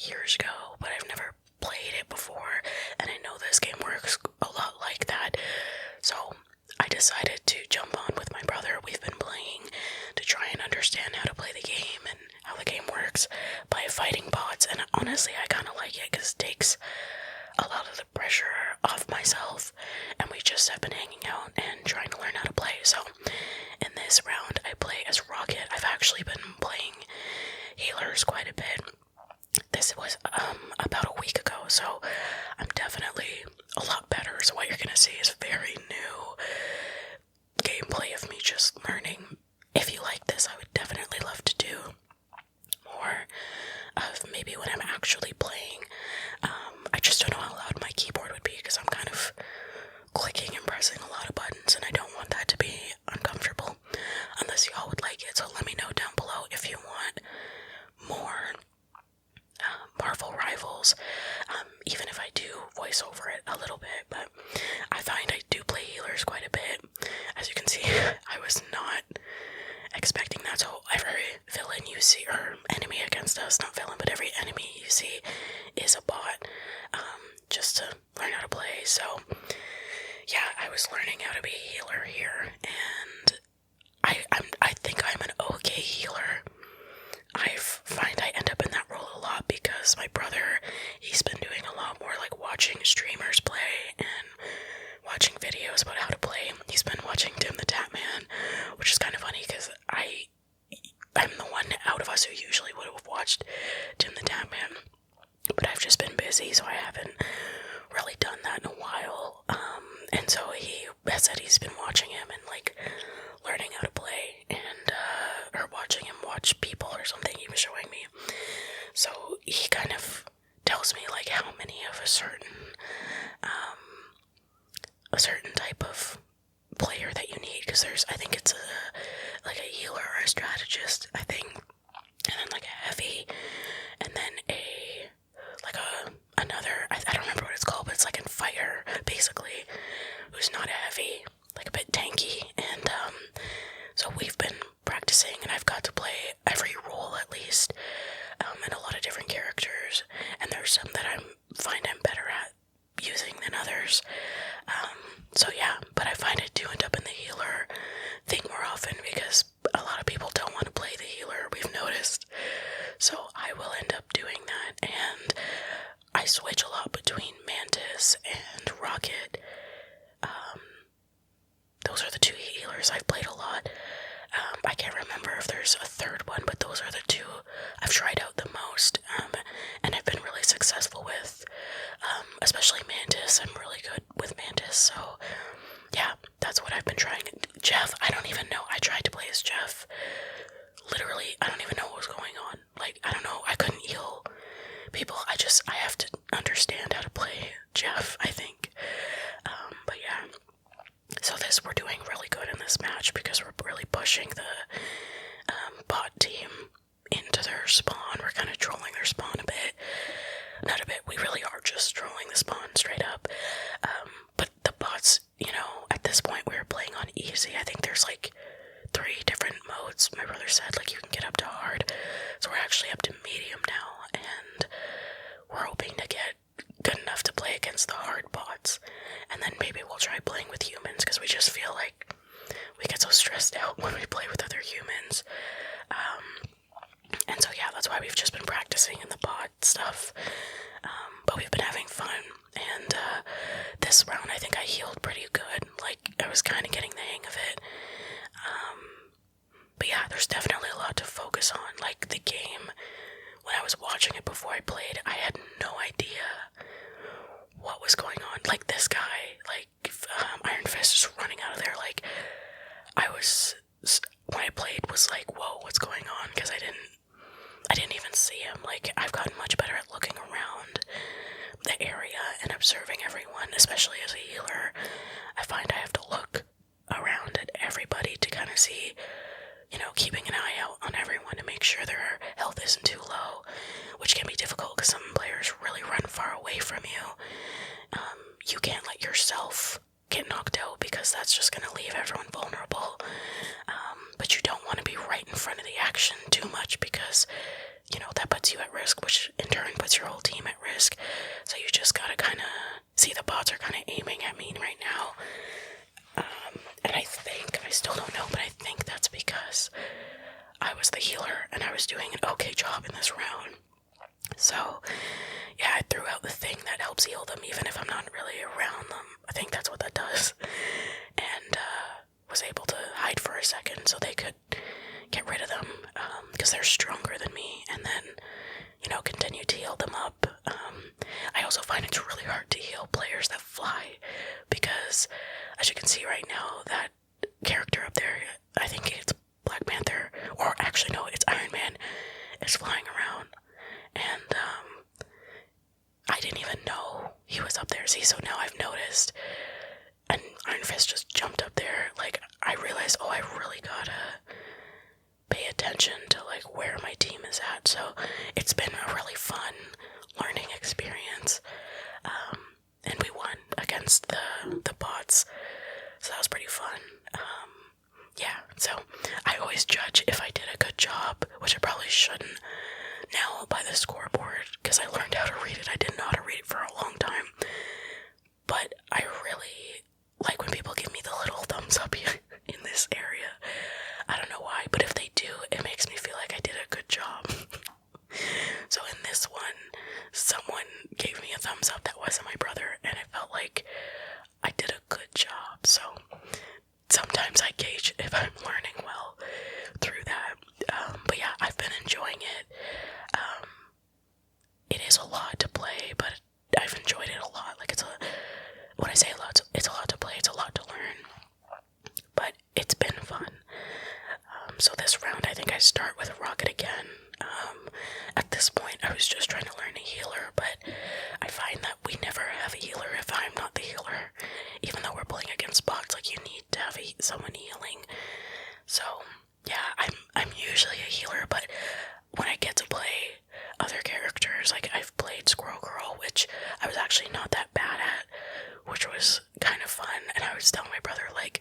years ago, but I've never played it before, and I know this game works a lot like that. So I decided to jump on with my brother. We've been playing to try and understand how to play the game and how the game works by fighting bots, and honestly I kind of like it because it takes a lot of the pressure off myself, and we just have been hanging out and trying to learn how to play. So in this round I play as Rocket. I've actually been playing healers quite a bit. This was about a week ago, so I'm definitely a lot better. So what you're gonna see is very new gameplay of me just learning. If you like this, I would definitely love to do more of maybe when I'm actually playing. I just don't know how loud my keyboard would be because I'm kind of clicking and pressing a lot of buttons, and I don't want that to be uncomfortable unless y'all would like it. So let me know down below if you want more Marvel Rivals, even if I do voice over it a little bit. But I find I do play healers quite a bit. As you can see, I was not expecting that. So every villain you see, or enemy against us, not villain, but every enemy you see is a bot, just to learn how to play. So yeah, I was learning how to be a healer here, and I think I'm an okay healer. I find I end up in that role a lot because my brother, he's been doing a lot more like watching streamers play and watching videos about how to play. He's been watching Tim the Tatman, which is kind of funny because I'm the one out of us who usually would have watched Tim the Tatman, but I've just been busy, so I haven't really done that in a while. And so he has said he's been watching him and like learning how to play, and or watching him watch people or something he was showing me. So he kind of tells me like how many of a certain type of player that you need, because I think it's like a healer or a strategist, I think, and then like a heavy, and then another, I don't remember what it's called, but it's like a fighter basically, who's not a heavy, like a bit tanky. And so we've been practicing, and I've got to play every role at least, and a lot of different characters, and there's some that I find I'm better at using than others. So yeah, but I find I do end up in the healer thing more often because a lot of people don't want to play the healer, we've noticed. So I will end up doing that, and I switch a lot between Mantis and Rocket. Those are the two healers I've played a lot. I can't remember if there's a third one, but those are the two I've tried out the most, and I've been really successful with, especially Mantis. I'm really good with Mantis, so yeah, that's what I've been trying. Jeff, I don't even know. I tried to play as Jeff. Literally, I don't even know what was going on. Like, I don't know. I couldn't heal people. I have to understand how to play Jeff, I think. But yeah. So we're doing really good in this match because we're really pushing the bot team into their spawn. We're kind of trolling their spawn a bit. Not a bit, we really are just trolling the spawn straight up. But the bots, at this point we were playing on easy. I think there's like 3 different modes. My brother said like you can get up to hard. So we're actually up to medium now, and we're hoping to get good enough to play against the hard bots, and then maybe we'll try playing with humans, because we just feel like we get so stressed out when we play with other humans. And so yeah, that's why we've just been practicing in the bot stuff, but we've been having fun. And this round I think I healed pretty good. Like, I was kind of getting the hang of it. But yeah, there's definitely a lot to focus on. Like, the game, when I was watching it before I played, I had no idea what was going on. Like, this guy, like, Iron Fist is running out of there. Like, when I played, was like, whoa, what's going on? Because I didn't even see him. Like, I've gotten much better at looking around the area and observing everyone, especially as a healer. I find I have to look around at everybody to kind of see, keeping an eye out on everyone to make sure their health isn't too low, which can be difficult because some players really run far away from you. You can't let yourself get knocked out because that's just going to leave everyone vulnerable. But you don't want to be right in front of the action too much because, that puts you at risk, which in turn puts your whole team at risk. So you just gotta kind of see the bots are kind of aiming at me right now. And I still don't know, but I think that's because I was the healer and I was doing an okay job in this round. So, yeah, I threw out the thing that helps heal them even if I'm not really around them. I think that's what that does. And, was able to hide for a second so they could get rid of them, because they're stronger than me, and then, continue to heal them up. I also find it's really hard to heal players that fly, because, as you can see right now, that character up there, I think it's Black Panther, or actually no, it's Iron Man, is flying around, and, I didn't even know he was up there. See, so now I've noticed, and Iron Fist just jumped up there. Like, I realized, I really gotta pay attention to, like, where my team is at. So it's been a really fun learning experience. And we won against the bots. So that was pretty fun. Yeah, so I always judge if I did a good job, which I probably shouldn't now, by the scoreboard, because I learned how to read it. I didn't know how to read it for a long time. But I really like when people give me the little thumbs up here in this area. I don't know why, but if they do, it makes me feel like I did a good job. So in this one, someone gave me a thumbs up that wasn't my brother, and I felt like I did a good job. So sometimes I gauge if I'm learning well through that. But yeah, I've been enjoying it. It is a lot to play, but I've enjoyed it a lot. Like, when I say a lot, it's a lot to play, it's a lot to learn. But it's been fun. So this round, I think I start with Rocket again. At this point, I was just trying to learn a healer, but I find that we never have a healer if I'm not the healer. Even though we're playing against bots, like, you need to have someone healing. So, yeah, I'm usually a healer, but when I get to play other characters, like, I've played Squirrel Girl, which I was actually not that bad at, which was kind of fun, and I was telling my brother, like,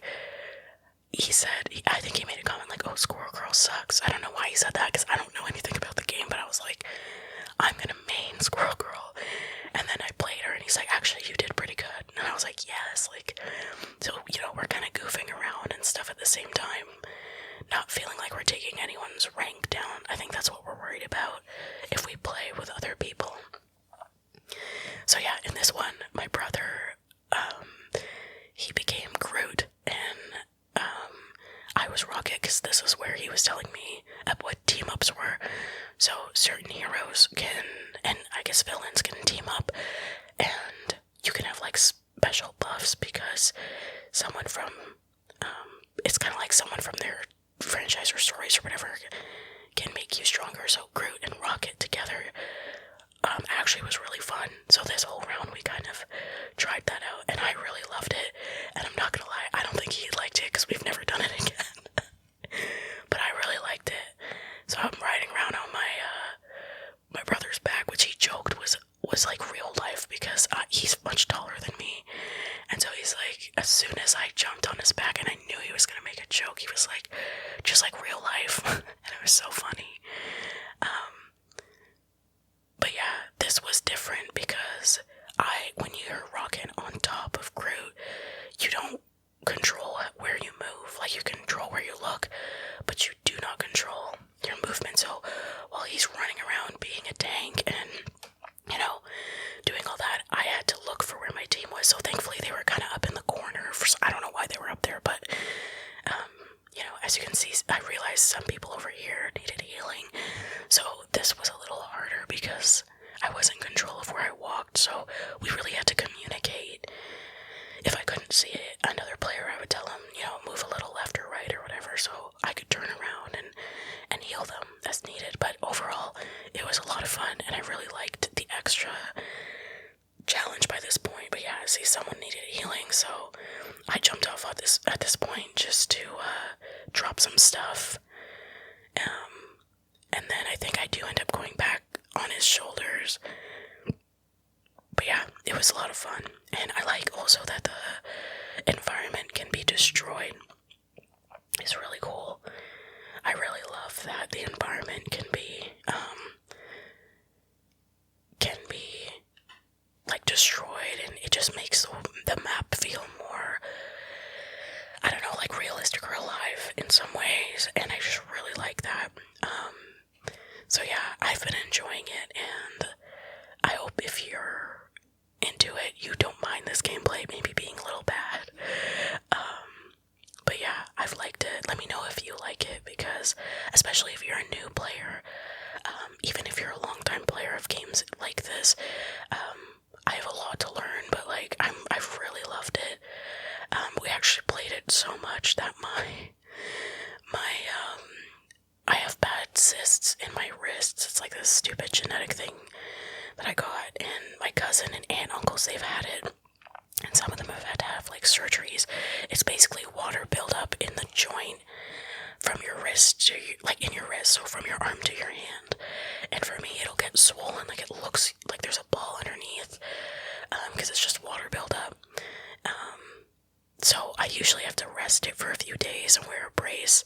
I think he made a comment like, oh, Squirrel Girl sucks. I don't know why he said that, because I don't know anything about the game, but I was like, I'm gonna main Squirrel Girl. And then I played her, and he's like, actually, you did pretty good. And I was like, yes, like, so, we're kind of goofing around and stuff at the same time, not feeling like we're taking anyone's rank down. I think that's what we're worried about if we play with other people. So yeah, in this one, my brother, he became Groot, and, I was Rocket, because this is where he was telling me what team-ups were. So certain heroes can, and I guess villains can team up, and you can have, like, special buffs, because someone from, it's kind of like someone from their franchise or stories or whatever can make you stronger. So Groot and Rocket together, actually was really fun. So this whole round we kind of tried that out, and I really loved it. And I'm not gonna lie, I don't think he liked it, because we've never done it again. But I really liked it. So I'm riding around on my brother's back, which he joked was like real life, because he's much taller than me. And so he's like, as soon as I jumped on his back and I knew he was gonna make a joke, he was like, just like real life. And it was so funny. But yeah, this was different, because when you're Rocket on top of Groot, you don't control where you move. Like, you control where you look, but you do not control your movement. So while he's running around being a tank and, doing all that, I had to look for where my team was. So thankfully they were kind of up in the corner. I don't know why they were up there, but, as you can see, I realized some people over here needed healing. So this was a little harder, because I was in control of where I walked, so we really had to communicate. If I couldn't see another player, I would tell him, move a little left or right or whatever, so I could turn around and heal them as needed. But overall, it was a lot of fun, and I really liked the extra challenge by this point. But yeah, see, someone needed healing, so I jumped off at this point just to drop some stuff. And then I think I do end up going back on his shoulders. But yeah, it was a lot of fun. And I like also that the environment can be destroyed. It's really cool. I really love that the environment can be in some ways, and I just really like that. So yeah, I've been enjoying it, and I hope if you're into it, you don't mind this gameplay maybe being a little bad. But yeah, I've liked it. Let me know if you like it, because especially if you're a new player, even if you're a long-time player of games like this, I have a lot to learn, but like I've really loved it. We actually played it so much that I have bad cysts in my wrists. It's like this stupid genetic thing that I got, and my cousin and aunt, uncles, they've had it, and some of them have had to have like surgeries. It's basically water buildup in the joint from your wrist to like in your wrist, so from your arm to your hand. And for me, it'll get swollen, like it looks like there's a ball underneath, because it's just water buildup. So I usually have to rest it for a few days and wear a brace.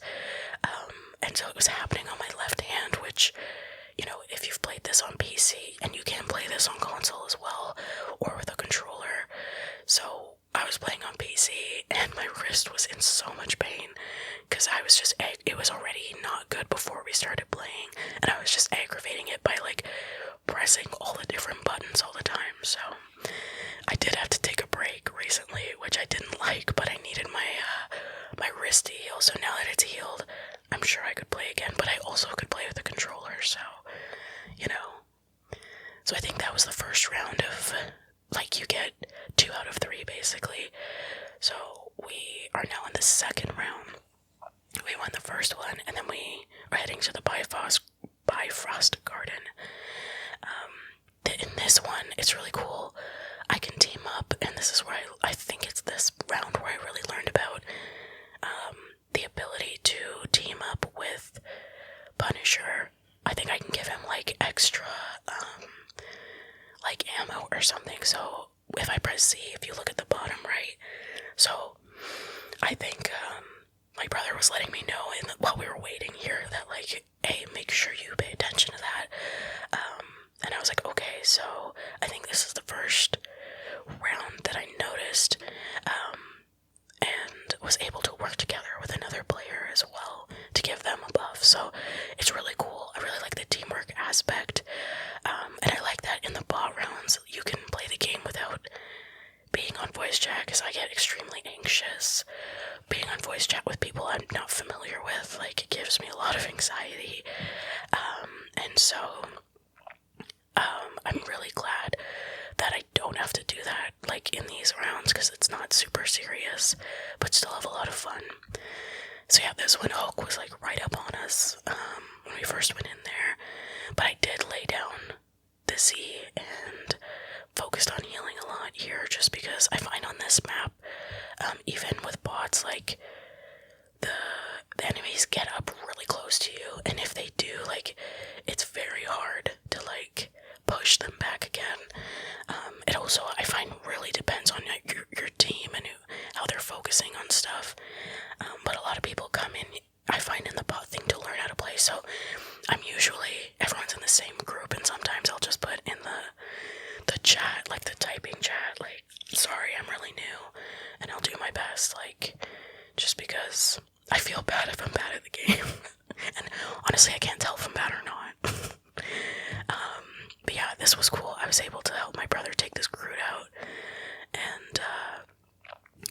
And so it was happening on my left hand, which, you know, if you've played this on PC, and you can play this on console as well, or with a controller. So I was playing on PC, and my wrist was in so much pain, because I was just, it was already not good before we started playing, and I was just aggravating it by, like, pressing all the different buttons all the time. So I did have to take a break recently, which I didn't like, but I needed my wrist to heal. So now that it's healed, I'm sure I could play again, but I also could play with a controller, so, you know. So I think that was the first round of, like, you get 2 out of 3, basically. So we are now in the second round. We won the first one, and then we are heading to the Bifrost Garden. In this one, it's really cool. I can team up, and this is where I think it's this round where I really learned about the ability to team up with Punisher. I think I can give him like extra like ammo or something. So if I press C, if you look at the bottom right, so I think my brother was letting me know while we were waiting here that, like, hey, make sure you pay attention to that. And I was like, okay. So I think this is the first round that I noticed, and was able to work together with another player as well to give them a buff. So it's really cool. I really like the teamwork aspect, and I like that in the bot rounds you can play the game without being on voice chat, because I get extremely anxious being on voice chat with people I'm not familiar with. Like, it gives me a lot of anxiety, and so I'm really glad that I don't have to do that, like, in these rounds, because it's not super serious, but still have a lot of fun. So yeah, this one, Hulk was, like, right up on us, when we first went in there, but I did lay down the Z and focused on healing a lot here, just because I find on this map, even with bots, like, the enemies get up really close to you, and if they do, like, it's very hard to, like, push them back again. It also, I find, really depends on your team and how they're focusing on stuff. But a lot of people come in, I find, in the bot thing to learn how to play. So I'm usually, everyone's in the same group, and sometimes I'll just put in the chat, like the typing chat, like, sorry, I'm really new, and I'll do my best, like, just because I feel bad if I'm bad at the game. And honestly, I can't tell if I'm bad or not. But yeah, this was cool. I was able to help my brother take this Groot out, and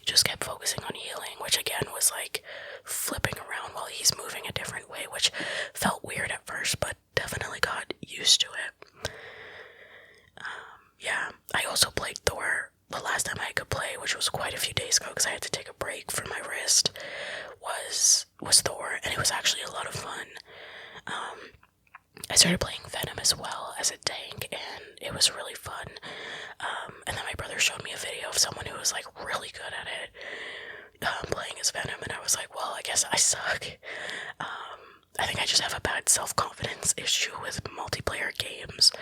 just kept focusing on healing, which again was like flipping around while he's moving a different way, which felt weird at first, but definitely got used to it. Yeah, I also played Thor. The last time I could play, which was quite a few days ago because I had to take a break for my wrist, was Thor, and it was actually a lot of fun. I started playing Venom as well as a tank, and it was really fun. And then my brother showed me a video of someone who was, like, really good at it, playing as Venom, and I was like, well, I guess I suck. I think I just have a bad self-confidence issue with multiplayer games.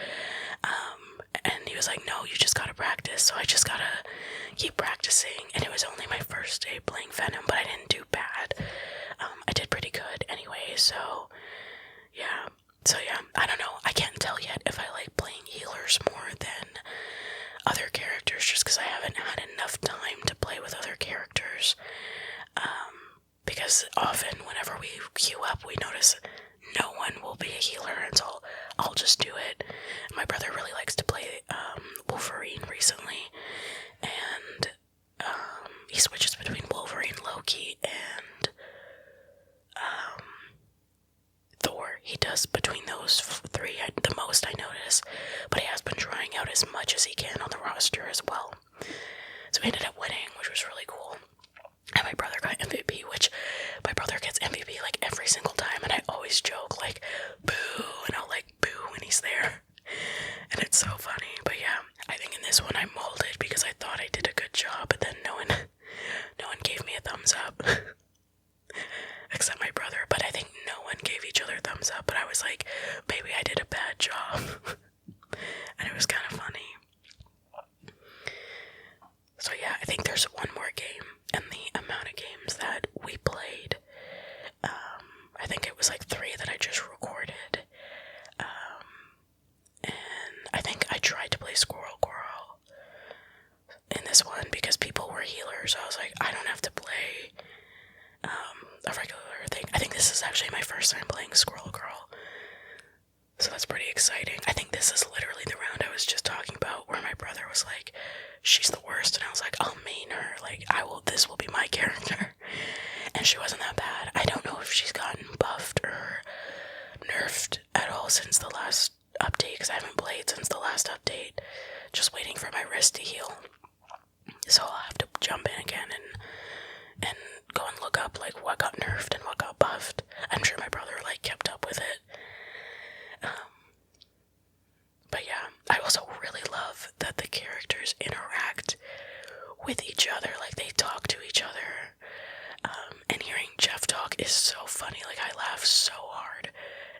And he was like, no, you just gotta practice, so I just gotta keep practicing, and it was only my first day playing Venom, but I didn't do bad. I did pretty good anyway, so yeah, I don't know, I can't tell yet if I like playing healers more than other characters, just because I haven't had enough time to play with other characters, because often much as he can on the roster as well. So we ended up winning, which was really cool. And my brother got MVP, which my brother gets MVP like every single time, and I always joke like boo, and I'll like boo when he's there. And it's so funny. But yeah, I think in this one I molded because I thought I did a good job, but then no one gave me a thumbs up. Except my brother, but I think no one gave each other thumbs up, but I was like, maybe I did a bad job. And it was kind of funny. So yeah, I think there's one more game, and the amount of games that we played, I think it was like 3 that I just recorded. And I think I tried to play Squirrel in this one because people were healers, so I was like, I don't have to play a regular thing. I think this is actually my first time playing Squirrel Girl, so that's pretty exciting. I think this is literally the round I was just talking about where my brother was like, she's the worst, and I was like, I'll main her, like, this will be my character. And she wasn't that bad. I don't know if she's gotten buffed or nerfed at all since the last update, because I haven't played since the last update, just waiting for my wrist to heal. So I'll have to jump in again and go and look up like what got nerfed and what got buffed. I'm sure my brother like kept up with it. But yeah, I also really love that the characters interact with each other, like they talk to each other. And hearing Jeff talk is so funny. Like I laugh so hard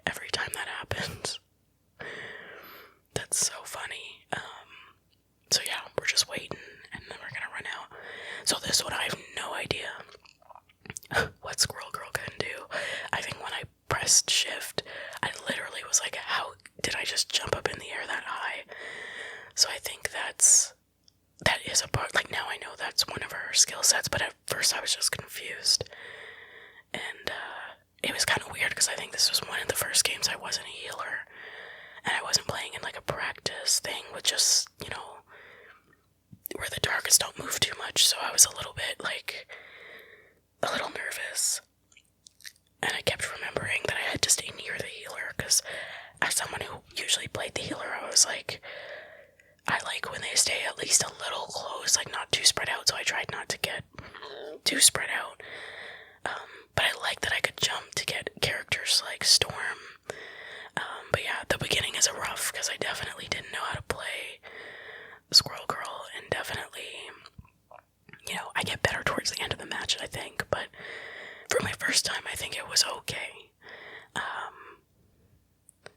every time that happens. That's so funny. So yeah, we're just waiting, and then we're gonna run out. So this one, I have no idea what Squirrel Girl can do. I think when I pressed shift, I literally was like, how did I just jump up in the air that high? So I think that is a part, like now I know that's one of her skill sets, but at first I was just confused. And it was kind of weird because I think this was one of the first games I wasn't a healer, and I wasn't playing in like a practice thing with just, where the targets don't move too much, so I was a little bit nervous. And I kept remembering that I had to stay near the healer, because as someone who usually played the healer, I was like, I like when they stay at least a little close, like not too spread out, so I tried not to get too spread out. But I like that I could jump to get characters like Storm. But yeah, the beginning is rough, because I definitely didn't know how to play Squirrel Girl, and definitely, I get better towards the end of the match, I think, but for my first time, I think it was okay.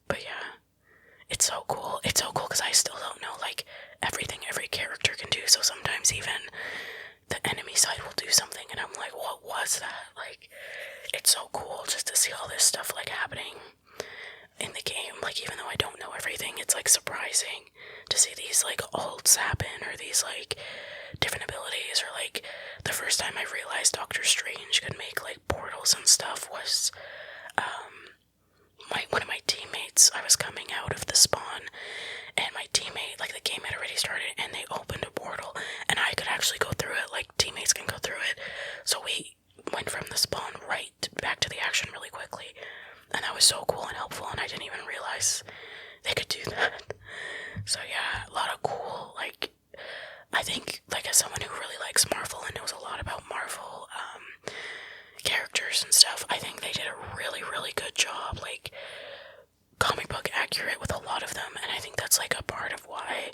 But yeah, it's so cool. It's so cool because I still don't know, like, everything every character can do, so sometimes even the enemy side will do something, and I'm like, what was that? Like, it's so cool just to see all this stuff, like, happening in the game. Like, even though I don't know everything, it's, like, surprising to see these, like, ults happen, or these, like, different abilities, or, like, the first time I realized Doctor Strange could make, like, portals and stuff was, one of my teammates, I was coming out of the spawn, and my teammate, like, the game had already started, and they opened a portal, and I could actually go through it, like, teammates can go through it, so we went from the spawn right back to the action really quickly, and that was so cool and helpful, and I didn't even realize they could do that. So yeah, a lot of cool, like, I think, like, as someone who really likes Marvel and knows a lot about Marvel, characters and stuff, I think they did a really, really good job, like, comic book accurate with a lot of them, and I think that's, like, a part of why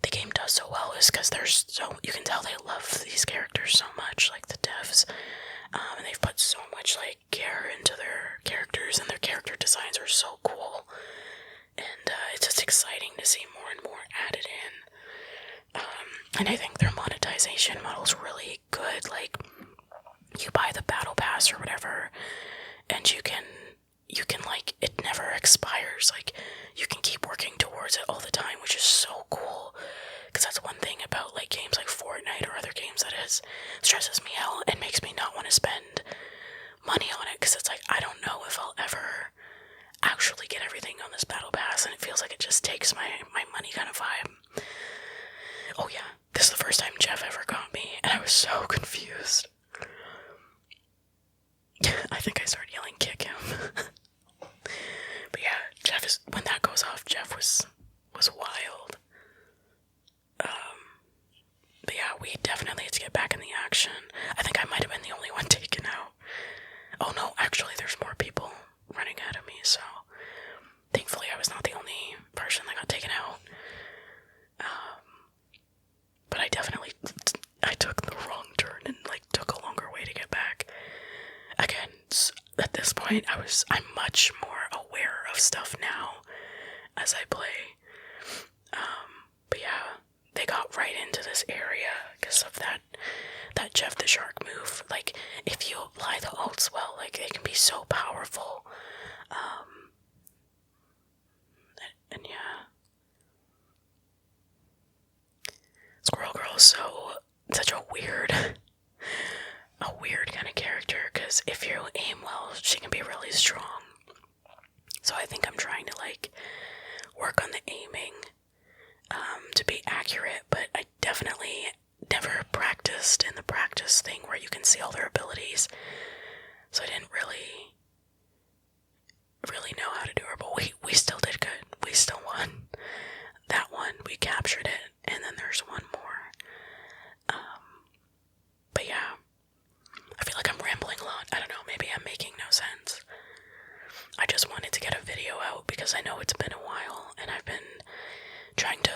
the game does so well, is because you can tell they love these characters so much, like, the devs, and they've put so much, like, care into their characters, and their character designs are so cool, and, it's just exciting to see more and more added in, and I think their monetization model's really good. Like, you buy the battle pass or whatever, and you can like, it never expires, like, you can keep working towards it all the time, which is so cool, because that's one thing about, like, games like Fortnite or other games that stresses me out and makes me not want to spend money on it, because it's like, I don't know if I'll ever actually get everything on this battle pass, and it feels like it just takes my money kind of vibe. Oh yeah, this is the first time Jeff ever got me, and I was so confused. I think I started yelling, kick him. But yeah, when that goes off, Jeff was wild. point, I'm much more aware of stuff now as I play. But yeah, they got right into this area because of that Jeff the Shark move. Like, if you apply the ults well, like, they can be so powerful. And yeah. Squirrel Girl is such a weird kind of character, because if you aim well, she can be really strong. So I think I'm trying to, like, work on the aiming to be accurate, but I definitely never practiced in the practice thing where you can see all their abilities. So I didn't really know how to do her, but we still did good. We still won that one. We captured it, and then there's one more. But yeah, I feel like I'm rambling a lot. I don't know, maybe I'm making no sense. I just wanted to get a video out because I know it's been a while, and I've been trying to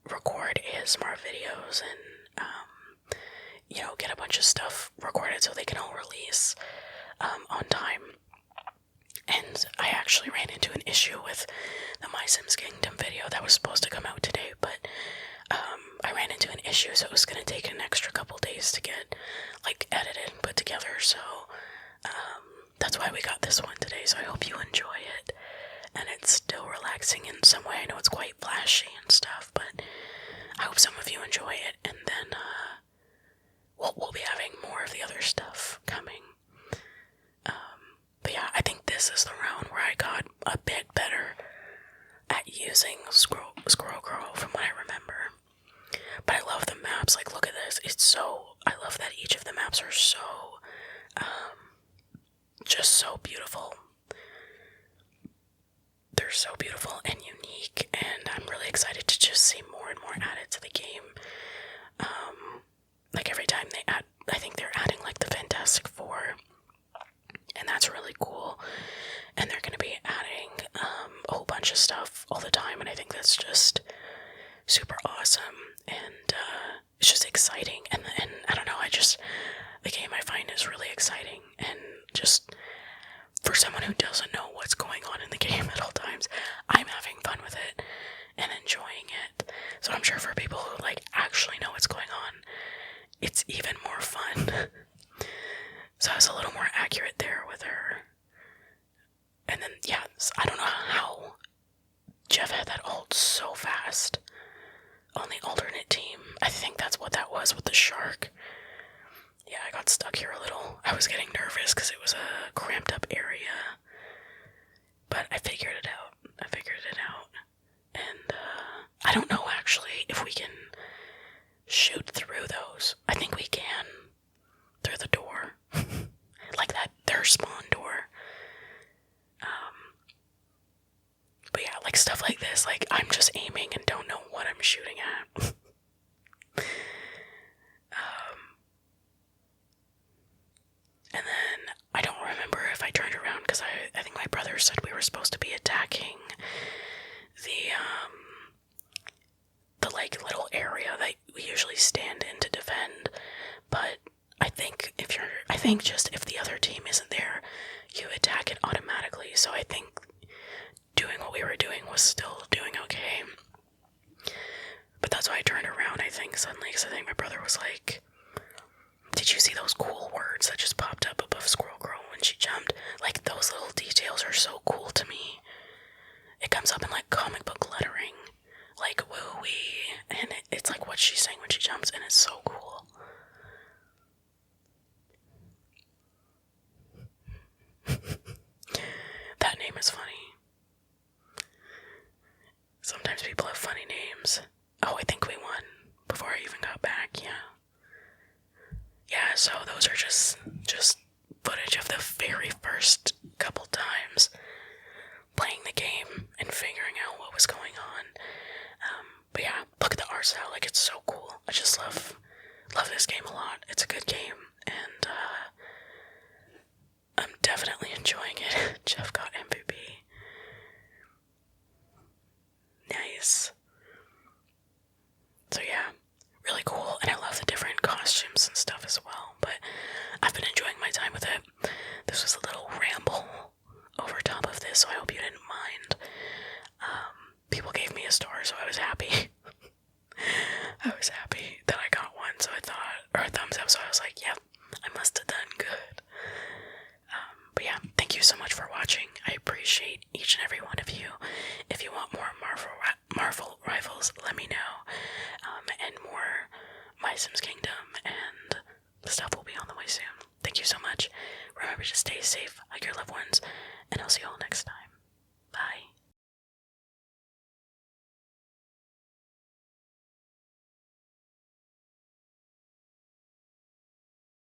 record ASMR videos and, get a bunch of stuff recorded so they can all release on time. And I actually ran into an issue with the MySims Kingdom video that was supposed to come out today, but I ran into an issue, so it was going to take an extra couple days to get, like, edited and put together, so that's why we got this one today. So I hope you enjoy it, and it's still relaxing in some way. I know it's quite flashy and stuff, but I hope some of you enjoy it, and then we'll be having more of the other stuff coming. But yeah, I think this is the round where I got a bit better at using Squirrel Girl from what I remember. But I love the maps. Like, look at this. I love that each of the maps are so, just so beautiful. They're so beautiful and unique, and I'm really excited to just see more and more added to the game. Like, every time they add, I think they're adding, like, the Fantastic Four, and that's really cool. And they're going to be adding a whole bunch of stuff all the time, and I think that's just super awesome, and it's just exciting, and I don't know, the game I find is really exciting, and just for someone who doesn't know what's going on in the game at all times, I'm having fun with it and enjoying it. So I'm sure for people who, like, actually know what's going on, it's even more fun. So I was a little more accurate there with her. And then, yeah, I don't know how Jeff had that ult so fast on the alternate team. I think that's what that was with the shark. Yeah, I got stuck here a little. I was getting nervous because it was a cramped up area. But I figured it out. And I don't know, actually, if we can shoot through those. I think we can. Through the door. Like that, their spawn door. But yeah, like, stuff like this, like, I'm just aiming and don't know what I'm shooting at. And then I don't remember if I turned around, because I think my brother said we were supposed to be attacking the like little area that we usually stand in to defend. But I think just if the other team isn't there, you attack it automatically. So I think doing what we were doing was still doing okay. But that's why I turned around, I think, suddenly, because I think my brother was like, did you see those cool words that just popped up above Squirrel Girl when she jumped? Like, those little details are so cool to me. It comes up in, like, comic book lettering, like, woo-wee, and it's like what she's saying when she jumps, and it's so cool. That name is funny. Sometimes people have funny names. Oh, I think we won before I even got back, yeah. Yeah, so those are just footage of the very first couple times playing the game and figuring out what was going on. But yeah, look at the art style, like, it's so cool. I just love this game a lot. It's a good game, and I'm definitely enjoying it. Jeff got MVP. Nice. So yeah, really cool, and I love the different costumes and stuff as well, but I've been enjoying my time with it. This was a little ramble I was happy that I got one, so I thought, or a thumbs up, so I was like, yep, I must have done good. But yeah, thank you so much for watching. I appreciate each and every